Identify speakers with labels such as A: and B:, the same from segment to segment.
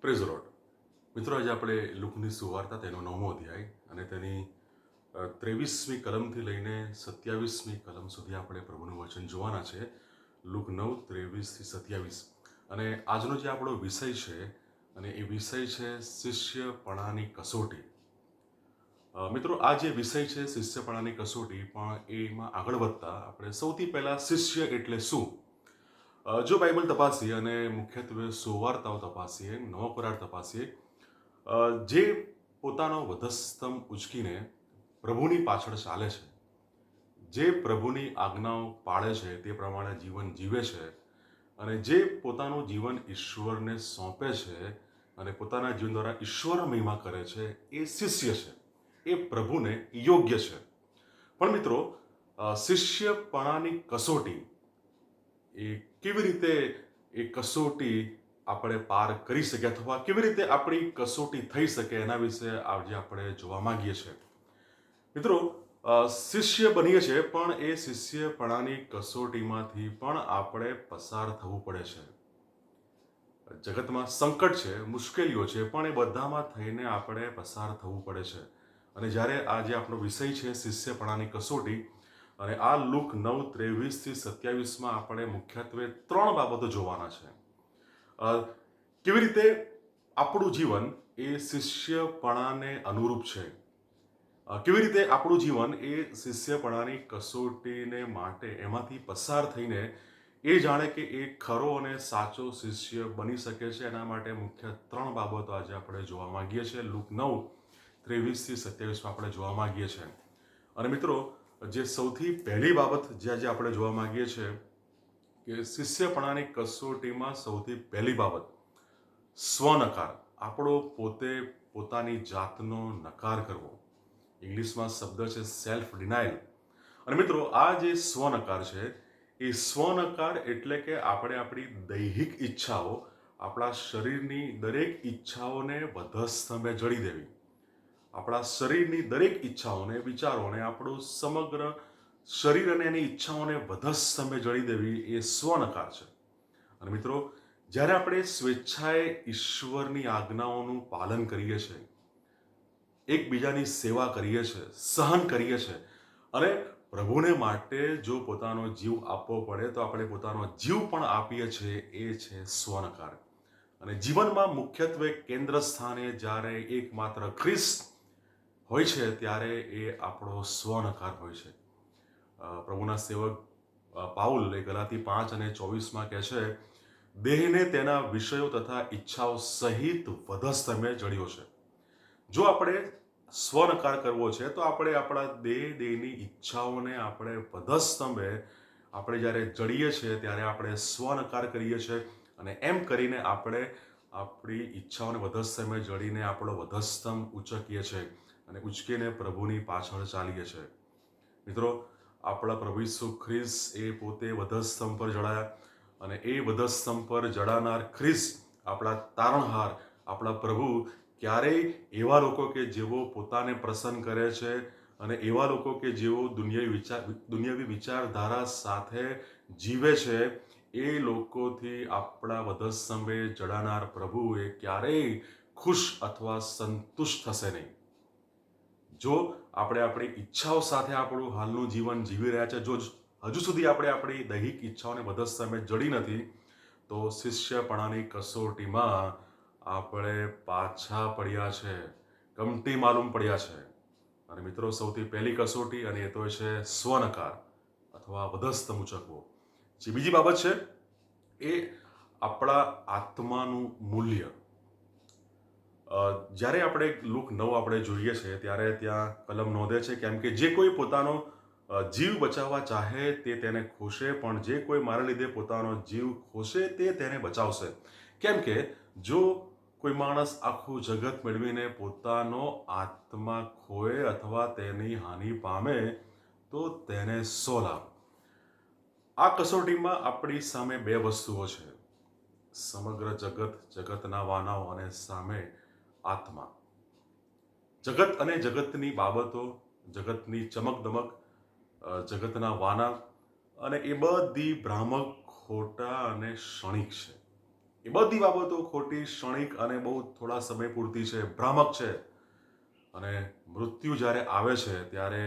A: Praise lord. મિત્રો, આજે આપણે લુકની સુવાર્તા તેનો 9મો અધ્યાય અને તેની 23મી કલમથી લઈને 27મી કલમ સુધી આપણે પ્રભુનું વચન જોવાના છે. લુક 9:23-27. અને આજનો જે આપણો વિષય છે અને એ વિષય છે શિષ્યપણાની કસોટી. મિત્રો, આ જે વિષય છે શિષ્યપણાની કસોટી, પણ એમાં આગળ વધતા આપણે સૌથી પહેલા શિષ્ય એટલે શું, જો બાઇબલ તપાસીએ અને મુખ્યત્વે સુવાર્તાઓ તપાસીએ, નવો કરાર તપાસીએ, જે પોતાનો વધસ્તંભ ઉચકીને પ્રભુની પાછળ ચાલે છે, જે પ્રભુની આજ્ઞાઓ પાળે છે, તે પ્રમાણે જીવન જીવે છે અને જે પોતાનું જીવન ઈશ્વરને સોંપે છે અને પોતાના જીવન દ્વારા ઈશ્વર મહિમા કરે છે, એ શિષ્ય છે, એ પ્રભુને યોગ્ય છે. પણ મિત્રો, શિષ્યપણાની કસોટી એ કેવી રીતે એ કસોટી આપણે પાર કરી શકીએ અથવા કેવી રીતે આપણી કસોટી થઈ શકે, એના વિશે આજે આપણે જોવા માંગીએ છીએ. મિત્રો, શિષ્ય બનીએ છીએ, પણ એ શિષ્યપણાની કસોટીમાંથી પણ આપણે પસાર થવું પડે છે. જગતમાં સંકટ છે, મુશ્કેલીઓ છે, પણ એ બધામાં થઈને આપણે પસાર થવું પડે છે. અને જ્યારે આ જે આપણો વિષય છે શિષ્યપણાની કસોટી, અને આ લુક 9:23-27 આપણે મુખ્યત્વે 3 બાબતો જોવાના છે. કેવી રીતે આપણું જીવન એ શિષ્યપણાને અનુરૂપ છે, કેવી રીતે આપણું જીવન એ શિષ્યપણાની કસોટીને માટે એમાંથી પસાર થઈને એ જાણે કે એ ખરો અને સાચો શિષ્ય બની શકે છે. એના માટે મુખ્ય 3 બાબતો આજે આપણે જોવા માંગીએ છીએ. લુક 9:23-27 આપણે જોવા માંગીએ છીએ. અને મિત્રો, જે સૌથી પહેલી બાબત જે આજે આપણે જોવા માંગીએ છીએ કે શિષ્યપણાની કસોટીમાં સૌથી પહેલી બાબત સ્વનકાર, આપણો પોતે પોતાની જાતનો નકાર કરવો. ઇંગ્લિશમાં શબ્દ છે સેલ્ફ ડિનાયલ. અને મિત્રો, આ જે સ્વનકાર છે, એ સ્વનકાર એટલે કે આપણે આપણી દૈહિક ઈચ્છાઓ, આપણા શરીરની દરેક ઈચ્છાઓને વધસ્તંભે જડી દેવી. આપણા શરીરની દરેક ઈચ્છાઓને, વિચારોને, આપણું સમગ્ર શરીર અને એની ઈચ્છાઓને વધસ્તંભે જડી દેવી, એ સ્વનકાર છે. અને મિત્રો, જ્યારે આપણે સ્વેચ્છાએ ઈશ્વરની આજ્ઞાઓનું પાલન કરીએ છીએ, એકબીજાની સેવા કરીએ છીએ, સહન કરીએ છીએ અને પ્રભુને માટે જો પોતાનો જીવ આપવો પડે તો આપણે પોતાનો જીવ પણ આપીએ છીએ, એ છે સ્વનકાર. અને જીવનમાં મુખ્યત્વે કેન્દ્ર સ્થાને જ્યારે એકમાત્ર ખ્રિસ્ત હોય છે, ત્યારે એ આપણો સ્વનકાર હોય છે. પ્રભુના સેવક પાઉલ એ ગલાતી 5:24 કહે છે, દેહને તેના વિષયો તથા ઈચ્છાઓ સહિત વધસ્તંભે જડ્યો છે. જો આપણે સ્વનકાર કરવો છે તો આપણે આપણા દેહની ઈચ્છાઓને આપણે વધસ્તંભે આપણે જ્યારે જડીએ છીએ ત્યારે આપણે સ્વનકાર કરીએ છીએ. અને એમ કરીને આપણે આપણી ઈચ્છાઓને વધસ્તંભે જડીને આપણો વધસ્તંભ ઉચકીએ છીએ અને ઉચકીને પ્રભુની પાછળ ચાલીએ છીએ. મિત્રો, આપણા પ્રભુ ઈસુ ખ્રિસ્ત એ પોતે વધસ્તંભ પર જડાયા અને એ વધસ્તંભ પર જડાનાર ખ્રિસ્ત, આપણા તારણહાર, આપણા પ્રભુ ક્યારેય એવા લોકો કે જેઓ પોતાને પ્રસન્ન કરે છે અને એવા લોકો કે જેઓ દુનિયાવી વિચારધારા સાથે જીવે છે, એ લોકોથી આપણા વધસ્તંભે જડાનાર પ્રભુ એ ક્યારેય ખુશ અથવા સંતુષ્ટ થશે નહીં. જો આપણે આપણી ઈચ્છાઓ સાથે આપણું હાલનું જીવન જીવી રહ્યા છે, જો હજુ સુધી આપણે આપણી દૈહિક ઈચ્છાઓને વધસ્તંભે જડી નથી, તો શિષ્યપણાની કસોટીમાં આપણે પાછા પડ્યા છે, કમટી માલુમ પડ્યા છે. અને મિત્રો, સૌથી પહેલી કસોટી, અને એ તો છે સ્વનકાર અથવા વધસ્તંભ ઉચકવો. જે બીજી બાબત છે એ આપણા આત્માનું મૂલ્ય. જ્યારે આપણે લુક 9 આપણે જોઈએ છે ત્યારે ત્યાં કલમ નોંધે છે, કેમ કે જે કોઈ પોતાનો જીવ બચાવવા ચાહે તે તેને ખોશે, પણ જે કોઈ મારા લીધે પોતાનો જીવ ખોશે તે તેને બચાવશે. કેમ કે જો કોઈ માણસ આખું જગત મેળવીને પોતાનો આત્મા ખોએ અથવા તેની હાનિ પામે તો તેને શો લાભ. આ કસોટીમાં આપણી સામે બે વસ્તુઓ છે, સમગ્ર જગત, જગતના વાનાઓ અને સામે આત્મા. જગત અને જગતની બાબતો, જગતની ચમકદમક, જગતના વાના, અને એ બધી ભ્રામક, ખોટા અને ક્ષણિક છે. એ બધી બાબતો ખોટી, ક્ષણિક અને બહુ થોડા સમય પૂરતી છે, ભ્રામક છે. અને મૃત્યુ જ્યારે આવે છે ત્યારે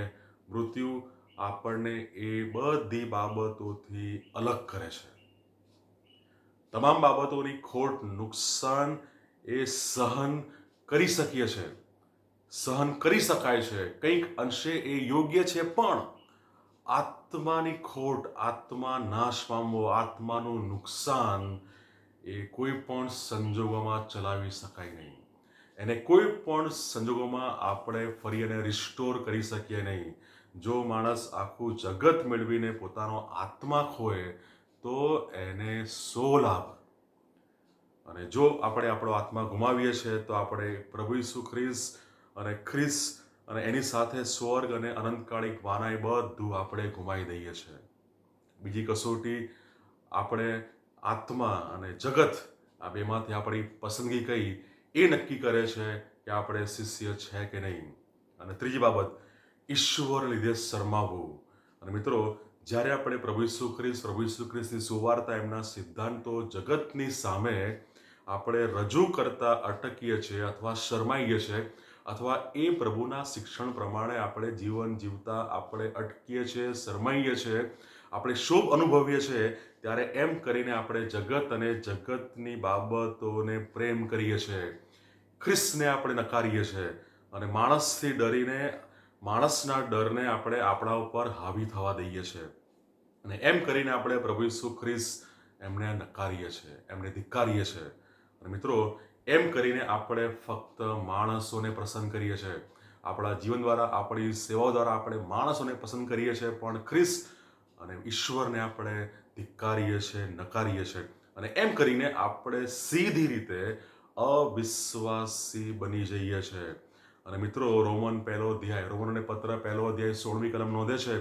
A: મૃત્યુ આપણને એ બધી બાબતોથી અલગ કરે છે. તમામ બાબતોની ખોટ, નુકસાન એ સહન કરી શકીએ છે, સહન કરી શકાય છે, કંઈક અંશે એ યોગ્ય છે, પણ આત્માની ખોટ, આત્મા નાશ પામવો, આત્માનું નુકસાન એ કોઈ પણ સંજોગોમાં ચલાવી શકાય નહીં. એને કોઈ પણ સંજોગોમાં આપણે ફરી એને રિસ્ટોર કરી શકીએ નહીં. જો માણસ આખું જગત મેળવીને પોતાનો આત્મા ખોએ તો એને સો લાભ, અને જો આપણે આપણો આત્મા ગુમાવીએ છીએ તો આપણે પ્રભુ ઈસુ ખ્રિસ્ત અને એની સાથે સ્વર્ગ અને અનંતકાળિક વાનાઈ બધું આપણે ગુમાવી દઈએ છીએ. બીજી કસોટી આપણે આત્મા અને જગત આ બેમાંથી આપણી પસંદગી કઈ એ નક્કી કરે છે કે આપણે શિષ્ય છે કે નહીં. અને ત્રીજી બાબત, ઈશ્વર લીધે શરમાવવું. અને મિત્રો, જ્યારે આપણે પ્રભુ ઈસુ ખ્રિસ્તની સુવાર્તા, એમના સિદ્ધાંતો જગતની સામે આપણે રજૂ કરતા અટકીએ છીએ અથવા શરમાઈએ છીએ, અથવા એ પ્રભુના શિક્ષણ પ્રમાણે આપણે જીવન જીવતા આપણે અટકીએ છીએ, શરમાઈએ છીએ, આપણે શોભ અનુભવીએ છીએ, ત્યારે એમ કરીને આપણે જગત અને જગતની બાબતોને પ્રેમ કરીએ છીએ, ખ્રિસ્તને આપણે નકારીએ છીએ અને માણસથી ડરીને, માણસના ડરને આપણે આપણા ઉપર હાવી થવા દઈએ છીએ. અને એમ કરીને આપણે પ્રભુ ઈસુ ખ્રિસ્ત એમને નકારીએ છીએ, એમને ધિક્કારીએ છીએ. અને મિત્રો, એમ કરીને આપણે ફક્ત માણસોને પ્રસન્ન કરીએ છીએ. આપણા જીવન દ્વારા, આપણી સેવાઓ દ્વારા આપણે માણસોને પસંદ કરીએ છીએ, પણ ખ્રિસ્ત અને ઈશ્વરને આપણે ધિક્કારીએ છીએ, નકારીએ છીએ. અને એમ કરીને આપણે સીધી રીતે અવિશ્વાસી બની જઈએ છીએ. અને મિત્રો, રોમનોને પત્ર 1 16મી કલમ નોંધે છે,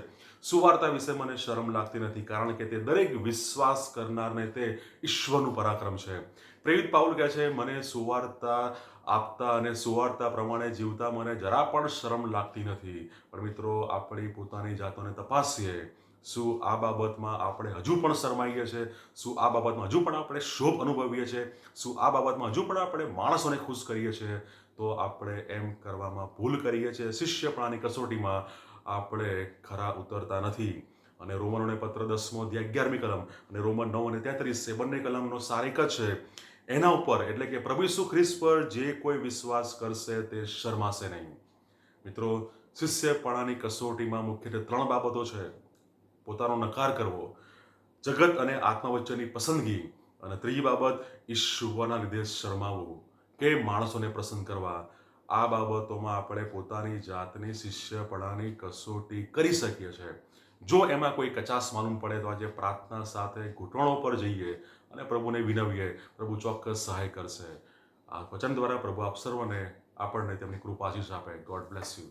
A: સુવાર્તા વિશે મને શરમ લાગતી નથી, કારણ કે તે દરેક વિશ્વાસ કરનારને તે ઈશ્વરનું પરાક્રમ છે. પ્રેરિત પાઉલ કહે છે, મને સુવાર્તા આપતા અને સુવાર્તા પ્રમાણે જીવતા મને જરા પણ શરમ લાગતી નથી. પણ મિત્રો, આપણી પોતાની જાતોને તપાસીએ. શું આ બાબતમાં આપણે હજુ પણ શરમાઈએ છીએ? શું આ બાબતમાં હજુ પણ આપણે શોભ અનુભવીએ છીએ? શું આ બાબતમાં હજુ પણ આપણે માણસોને ખુશ કરીએ છીએ? તો આપણે એમ કરવામાં ભૂલ કરીએ છીએ. શિષ્યપણાની કસોટીમાં આપણે ખરા ઉતરતા નથી. અને રોમનોને પત્ર 10મી કલમ અને રોમન 9 અને 33 એ બંને કલમનો સાર એક જ છે. એના ઉપર, એટલે કે પ્રભુ ઈસુ ખ્રિસ્ત પર જે કોઈ વિશ્વાસ કરશે તે શરમાશે નહીં. મિત્રો, શિષ્યપણાની કસોટીમાં મુખ્યત્વે 3 બાબતો છે: પોતાનો નકાર કરવો, જગત અને આત્મા વચ્ચેની પસંદગી, અને ત્રીજી બાબત, ઈશ્વરના લીધે શરમાવવું કે માણસોને પ્રસન્ન કરવા. આ બાબતોમાં આપણે પોતાની જાતની શિષ્યપણાની કસોટી કરી શકીએ છીએ. જો એમાં કોઈ કચાશ માલુમ પડે તો આજે પ્રાર્થના સાથે ઘૂંટણો પર જઈએ અને પ્રભુને વિનવીએ. પ્રભુ ચોક્કસ સહાય કરશે. આ વચન દ્વારા પ્રભુ આપ સર્વને, આપણને તેમની કૃપા આશીષ આપે. God bless you.